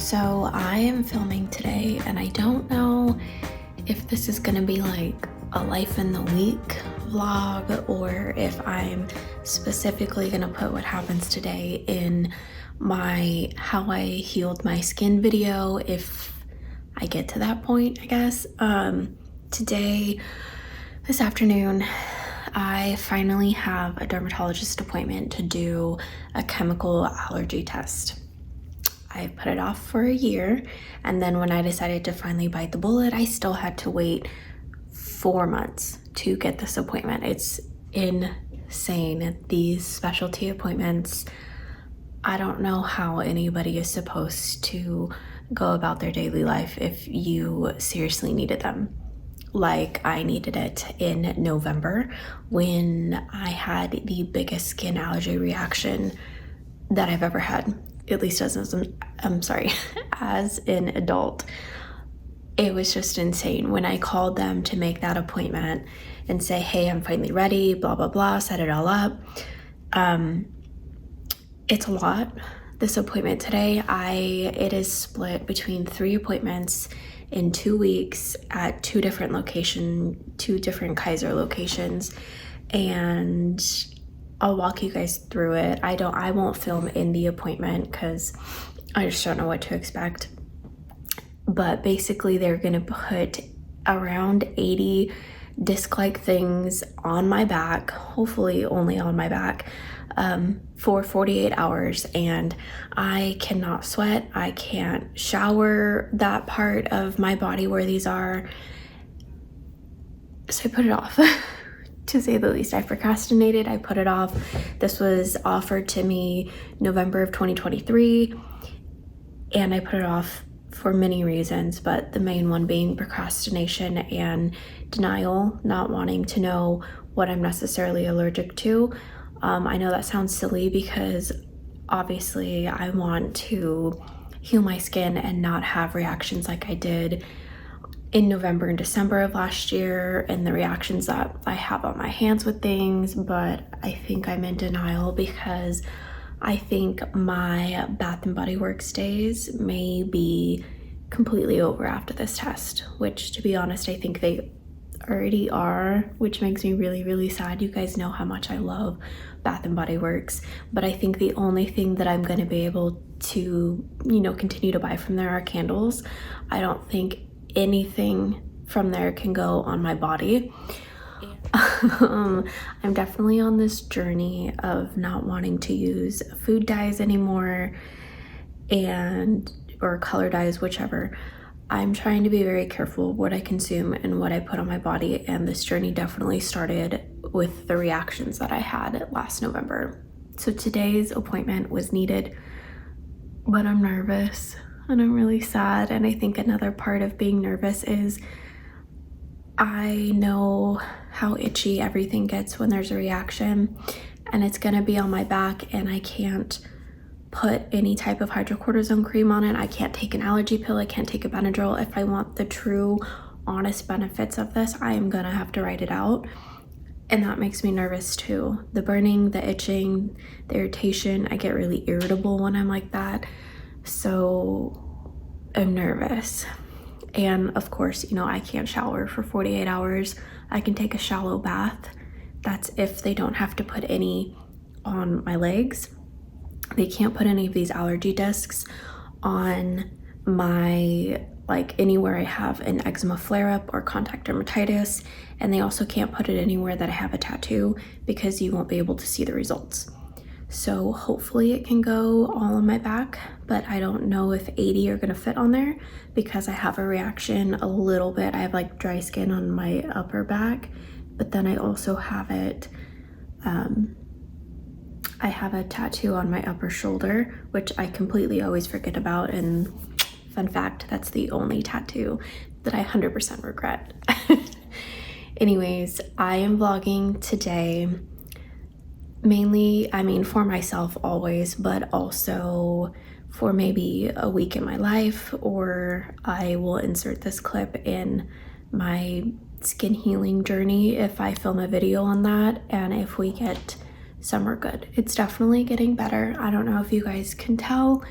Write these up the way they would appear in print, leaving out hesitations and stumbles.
So I am filming today and I don't know if this is gonna be like a life in the week vlog or if I'm specifically gonna put what happens today in my how I healed my skin video if I get to that point, I guess. Today, this afternoon, I finally have a dermatologist appointment to do a chemical allergy test. I put it off for a year, and then when I decided to finally bite the bullet, I still had to wait 4 months to get this appointment. It's insane. These specialty appointments, I don't know how anybody is supposed to go about their daily life if you seriously needed them. Like I needed it in November when I had the biggest skin allergy reaction that I've ever had, at least as an adult. It was just insane. When I called them to make that appointment and say, hey, I'm finally ready, blah, blah, blah, set it all up. It's a lot. This appointment today, it is split between 3 appointments in 2 weeks at 2 different Kaiser locations, and I'll walk you guys through it. I won't film in the appointment because I just don't know what to expect. But basically they're gonna put around 80 disc-like things on my back, hopefully only on my back, for 48 hours, and I cannot sweat. I can't shower that part of my body where these are. So I put it off. To say the least, I procrastinated. I put it off. This was offered to me November of 2023, and I put it off for many reasons, but the main one being procrastination and denial, not wanting to know what I'm necessarily allergic to. I know that sounds silly because obviously I want to heal my skin and not have reactions like I did in November and December of last year and the reactions that I have on my hands with things, but I think I'm in denial because I think my Bath and Body Works days may be completely over after this test, which to be honest, I think they already are, which makes me really, really sad. You guys know how much I love Bath and Body Works, but I think the only thing that I'm going to be able to, continue to buy from there are candles. I don't think anything from there can go on my body. I'm definitely on this journey of not wanting to use food dyes anymore or color dyes, whichever. I'm trying to be very careful what I consume and what I put on my body, and this journey definitely started with the reactions that I had last November. So today's appointment was needed, but I'm nervous and I'm really sad, and I think another part of being nervous is I know how itchy everything gets when there's a reaction, and it's gonna be on my back, and I can't put any type of hydrocortisone cream on it. I can't take an allergy pill. I can't take a Benadryl. If I want the true, honest benefits of this, I am gonna have to write it out, and that makes me nervous too. The burning, the itching, the irritation. I get really irritable when I'm like that, so I'm nervous. And of course, I can't shower for 48 hours. I can take a shallow bath. That's if they don't have to put any on my legs. They can't put any of these allergy discs on my, anywhere I have an eczema flare-up or contact dermatitis. And they also can't put it anywhere that I have a tattoo because you won't be able to see the results. So hopefully it can go all on my back, but I don't know if 80 are gonna fit on there because I have a reaction a little bit. I have dry skin on my upper back, but then I also have I have a tattoo on my upper shoulder, which I completely always forget about, and fun fact, that's the only tattoo that I 100% regret. Anyways, I am vlogging today mainly, for myself always, but also for maybe a week in my life, or I will insert this clip in my skin healing journey if I film a video on that, and if we get somewhere good. It's definitely getting better. I don't know if you guys can tell.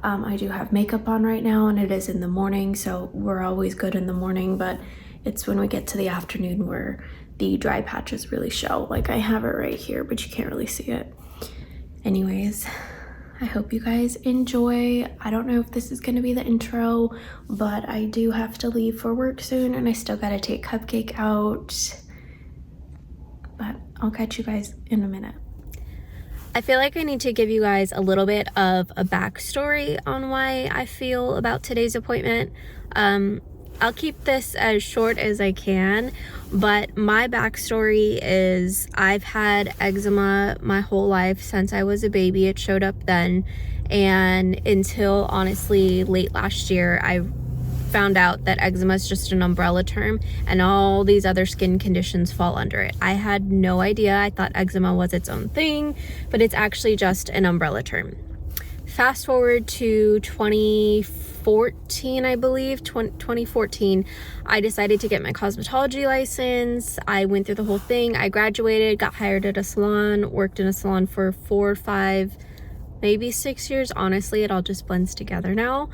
I do have makeup on right now, and it is in the morning, so we're always good in the morning, but it's when we get to the afternoon where the dry patches really show. Like, I have it right here, but you can't really see it. Anyways, I hope you guys enjoy. I don't know if this is gonna be the intro, but I do have to leave for work soon, and I still gotta take Cupcake out. But I'll catch you guys in a minute. I feel like I need to give you guys a little bit of a backstory on why I feel about today's appointment. I'll keep this as short as I can, but my backstory is I've had eczema my whole life since I was a baby. It showed up then, and until honestly late last year, I found out that eczema is just an umbrella term and all these other skin conditions fall under it. I had no idea. I thought eczema was its own thing, but it's actually just an umbrella term. Fast forward to 2014, I believe, 2014, I decided to get my cosmetology license. I went through the whole thing. I graduated, got hired at a salon, worked in a salon for 4 or 5, maybe 6 years. Honestly, it all just blends together now.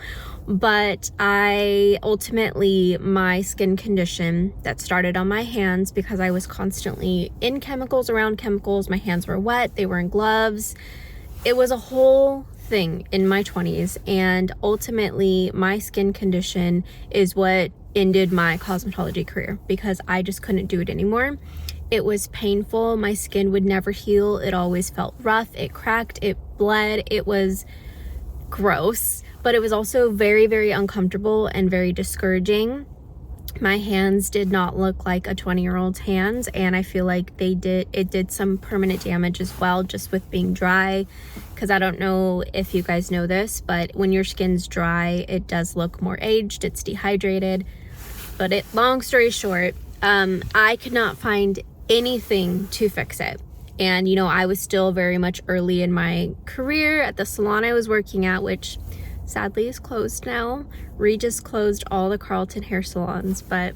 But I ultimately, my skin condition that started on my hands because I was constantly in chemicals, around chemicals. My hands were wet, they were in gloves. It was a whole thing in my 20s, and ultimately my skin condition is what ended my cosmetology career because I just couldn't do it anymore. It was painful. My skin would never heal. It always felt rough. It cracked, it bled. It was gross, but it was also very, very uncomfortable and very discouraging. My hands did not look like a 20-year-old's hands, and I feel like it did some permanent damage as well, just with being dry, because I don't know if you guys know this, but when your skin's dry, it does look more aged, it's dehydrated. But long story short, I could not find anything to fix it. And I was still very much early in my career at the salon I was working at, which sadly is closed now. Regis closed all the Carlton hair salons, but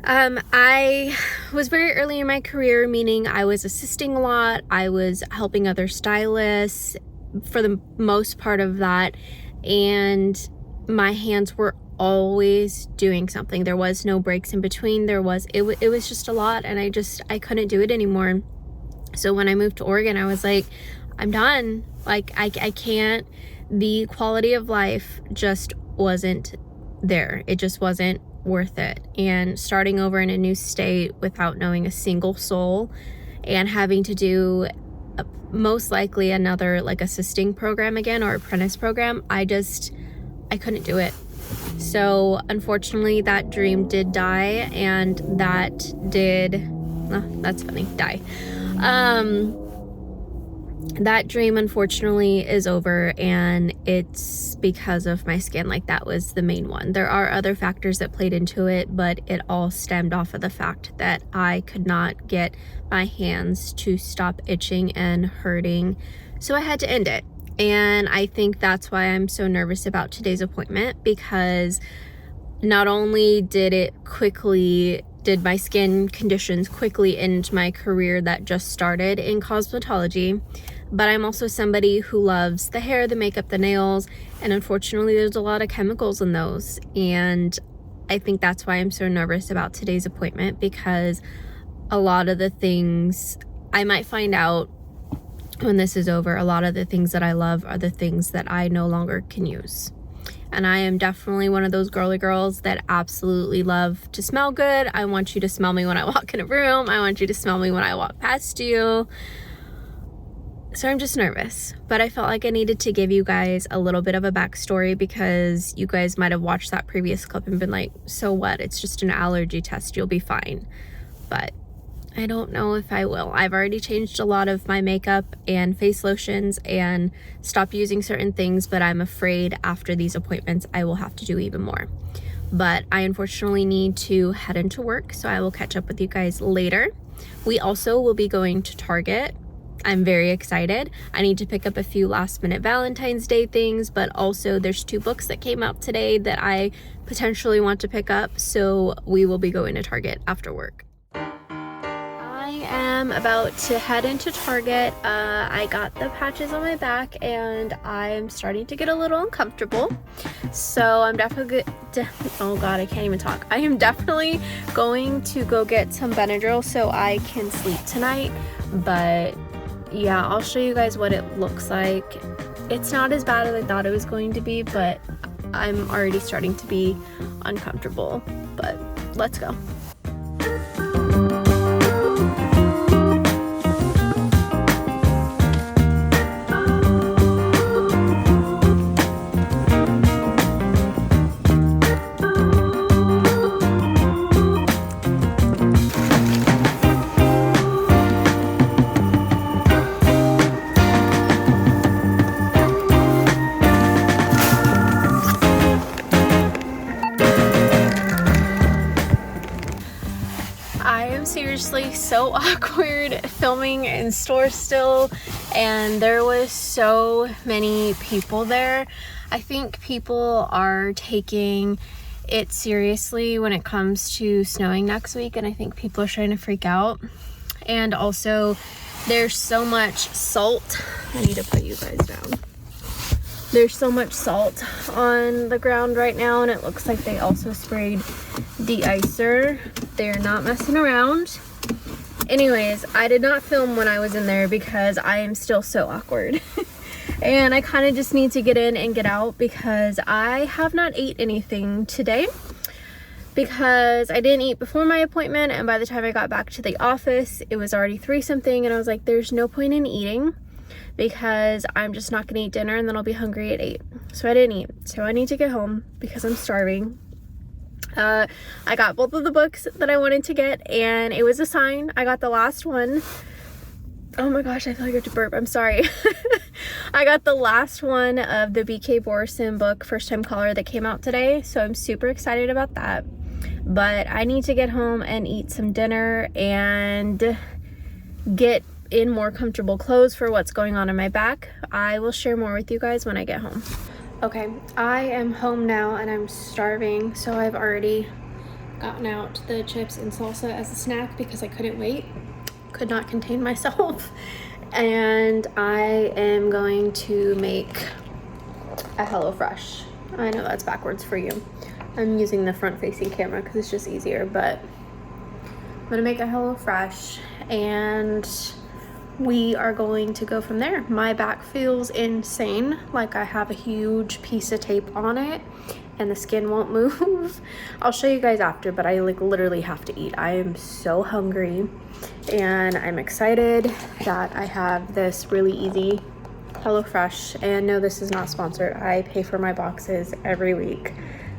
I was very early in my career, meaning I was assisting a lot. I was helping other stylists for the most part of that, and my hands were always doing something. There was no breaks in between. It was just a lot, and I couldn't do it anymore. So when I moved to Oregon, I was like, I'm done. Like, I can't. The quality of life just wasn't there. It just wasn't worth it. And starting over in a new state without knowing a single soul and having to do most likely another like assisting program again or apprentice program, I couldn't do it. So unfortunately that dream did die, and that's funny, die. That dream unfortunately is over, and it's because of my skin. Like, that was the main one. There are other factors that played into it, but it all stemmed off of the fact that I could not get my hands to stop itching and hurting, so I had to end it. And I think that's why I'm so nervous about today's appointment, because not only did my skin conditions quickly end my career that just started in cosmetology, but I'm also somebody who loves the hair, the makeup, the nails, and unfortunately there's a lot of chemicals in those. And I think that's why I'm so nervous about today's appointment, because a lot of the things I might find out when this is over, a lot of the things that I love are the things that I no longer can use. And I am definitely one of those girly girls that absolutely love to smell good. I want you to smell me when I walk in a room. I want you to smell me when I walk past you. So I'm just nervous, but I felt like I needed to give you guys a little bit of a backstory, because you guys might have watched that previous clip and been like, so what? It's just an allergy test. You'll be fine. But I don't know if I will. I've already changed a lot of my makeup and face lotions and stopped using certain things, but I'm afraid after these appointments, I will have to do even more. But I unfortunately need to head into work, so I will catch up with you guys later. We also will be going to Target. I'm very excited. I need to pick up a few last minute Valentine's Day things, but also there's 2 books that came out today that I potentially want to pick up, so we will be going to Target after work. I am am about to head into Target. I got the patches on my back and I'm starting to get a little uncomfortable. So I'm definitely, oh God, I can't even talk. I am definitely going to go get some Benadryl so I can sleep tonight. But yeah, I'll show you guys what it looks like. It's not as bad as I thought it was going to be, but I'm already starting to be uncomfortable. But let's go. Seriously so awkward filming in store still, and there was so many people there. I think people are taking it seriously when it comes to snowing next week, and I think people are trying to freak out. And also there's so much salt. I need to put you guys down. There's so much salt on the ground right now, and it looks like they also sprayed de-icer. They're not messing around. Anyways, I did not film when I was in there because I am still so awkward. And I kind of just need to get in and get out because I have not ate anything today because I didn't eat before my appointment, and by the time I got back to the office, it was already 3 something, and I was like, there's no point in eating because I'm just not gonna eat dinner and then I'll be hungry at 8. So I didn't eat. So I need to get home because I'm starving. I got both of the books that I wanted to get, and it was a sign. I got the last one. Oh my gosh, I feel like I have to burp. I'm sorry. I got the last one of the B.K. Borison book, First Time Caller, that came out today. So I'm super excited about that. But I need to get home and eat some dinner and get in more comfortable clothes for what's going on in my back. I will share more with you guys when I get home. Okay, I am home now and I'm starving, so I've already gotten out the chips and salsa as a snack because I couldn't wait. Could not contain myself. And I am going to make a HelloFresh. I know that's backwards for you. I'm using the front-facing camera because it's just easier, but I'm gonna make a HelloFresh and we are going to go from there. My back feels insane, like I have a huge piece of tape on it and the skin won't move. I'll show you guys after, but I like literally have to eat. I am so hungry and I'm excited that I have this really easy HelloFresh. And no, this is not sponsored. I pay for my boxes every week,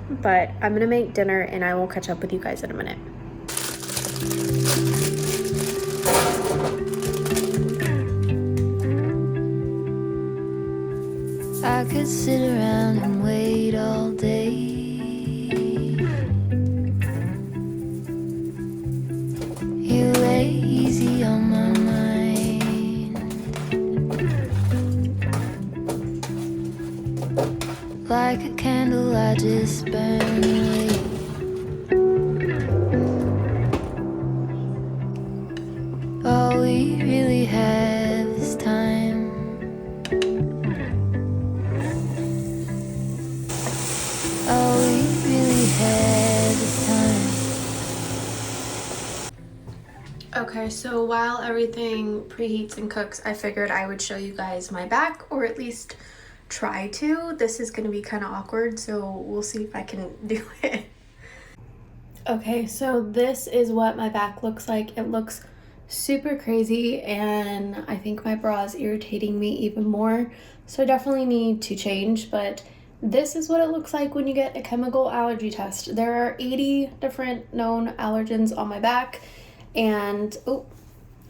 but I'm gonna make dinner and I will catch up with you guys in a minute. I could sit around and wait all day. You lay easy on my mind, like a candle I just burn away. All we really have is time. All we really have is time. Okay, so while everything preheats and cooks, I figured I would show you guys my back, or at least try to. This is gonna be kind of awkward, so we'll see if I can do it. Okay, so this is what my back looks like. It looks super crazy, and I think my bra is irritating me even more, so I definitely need to change. But this is what it looks like when you get a chemical allergy test. There are 80 different known allergens on my back, and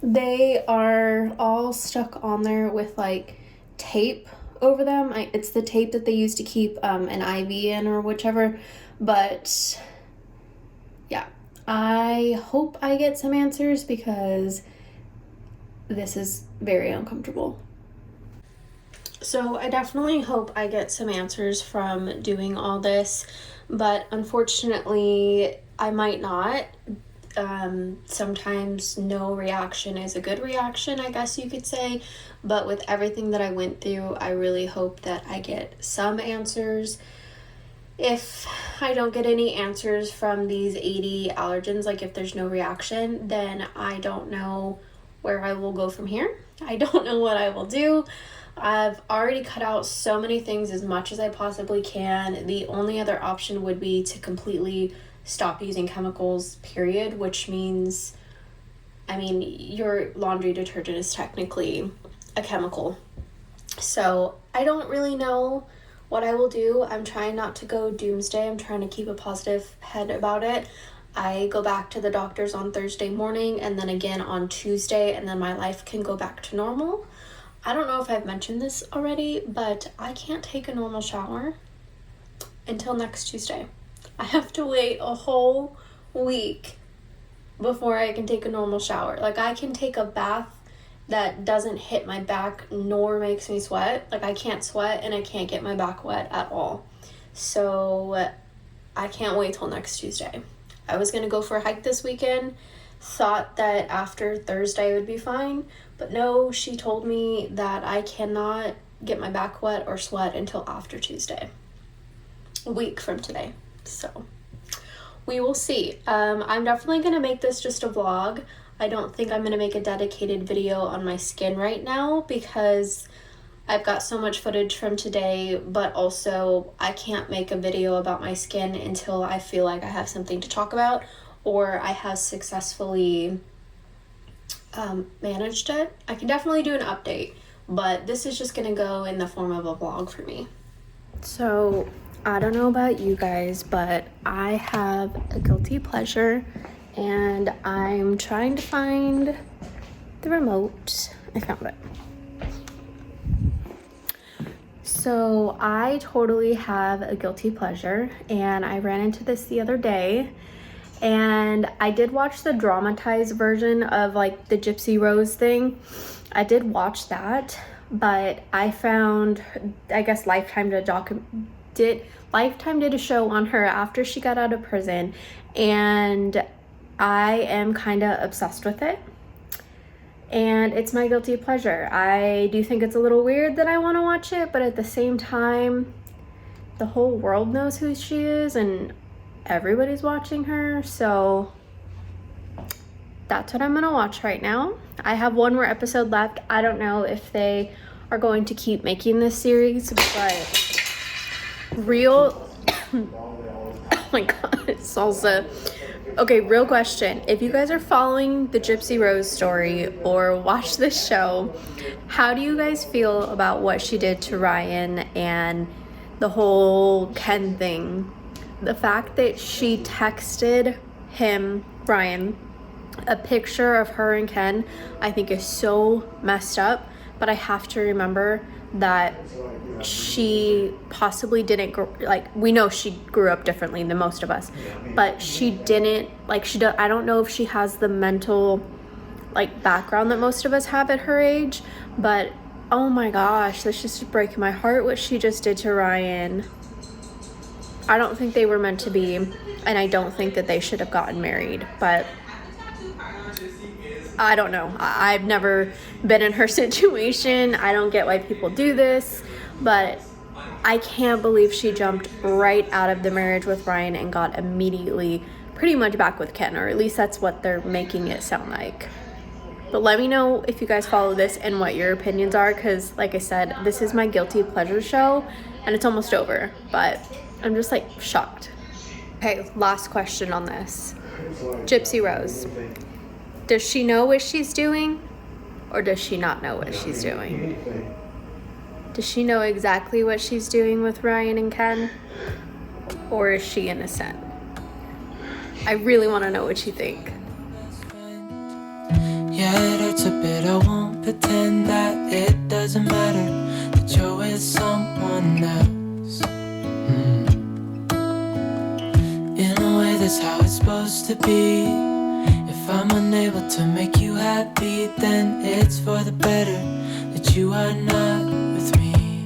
they are all stuck on there with like tape over them. It's the tape that they use to keep an IV in or whichever. But yeah, I hope I get some answers because this is very uncomfortable. So I definitely hope I get some answers from doing all this, but unfortunately I might not. Sometimes no reaction is a good reaction, I guess you could say. But with everything that I went through, I really hope that I get some answers. If I don't get any answers from these 80 allergens, like if there's no reaction, then I don't know where I will go from here. I don't know what I will do. I've already cut out so many things as much as I possibly can. The only other option would be to completely stop using chemicals, period, which means, I mean, your laundry detergent is technically a chemical. So I don't really know what I will do. I'm trying not to go doomsday. I'm trying to keep a positive head about it. I go back to the doctor's on Thursday morning and then again on Tuesday, and then my life can go back to normal. I don't know if I've mentioned this already, but I can't take a normal shower until next Tuesday. I have to wait a whole week before I can take a normal shower. Like, I can take a bath that doesn't hit my back nor makes me sweat. Like, I can't sweat and I can't get my back wet at all. So I can't wait till next Tuesday. I was gonna go for a hike this weekend, thought that after Thursday would be fine, but no, she told me that I cannot get my back wet or sweat until after Tuesday, a week from today. So we will see. I'm definitely gonna make this just a vlog. I don't think I'm gonna make a dedicated video on my skin right now because I've got so much footage from today, but also I can't make a video about my skin until I feel like I have something to talk about or I have successfully managed it. I can definitely do an update, but this is just gonna go in the form of a vlog for me. So I don't know about you guys, but I have a guilty pleasure and I'm trying to find the remote. I found it. So I totally have a guilty pleasure, and I ran into this the other day, and I did watch the dramatized version of like the Gypsy Rose thing. I did watch that, but I found, I guess Lifetime did a show on her after she got out of prison, and I am kind of obsessed with it. And it's my guilty pleasure. I do think it's a little weird that I want to watch it, but at the same time, the whole world knows who she is and everybody's watching her, so that's what I'm gonna watch right now. I have one more episode left. I don't know if they are going to keep making this series, but oh my god, it's salsa. Okay, real question. If you guys are following the Gypsy Rose story or watch this show, how do you guys feel about what she did to Ryan and the whole Ken thing? The fact that she texted him, Ryan, a picture of her and Ken, I think is so messed up, but I have to remember that she possibly didn't we know she grew up differently than most of us, but she didn't I don't know if she has the mental background that most of us have at her age, but oh my gosh, that's just breaking my heart what she just did to Ryan. I don't think they were meant to be, and I don't think that they should have gotten married, but I don't know. I've never been in her situation. I don't get why people do this, but I can't believe she jumped right out of the marriage with Ryan and got immediately pretty much back with Ken, or at least that's what they're making it sound like. But let me know if you guys follow this and what your opinions are, because like I said, this is my guilty pleasure show and it's almost over, but I'm just shocked. Okay, last question on this. Gypsy Rose. Does she know what she's doing, or does she not know what she's doing? Does she know exactly what she's doing with Ryan and Ken, or is she innocent? I really want to know what you think. Yeah, it hurts a bit. I won't pretend that it doesn't matter that you're with someone else. In a way, that's how it's supposed to be. If I'm unable to make you happy, then it's for the better that you are not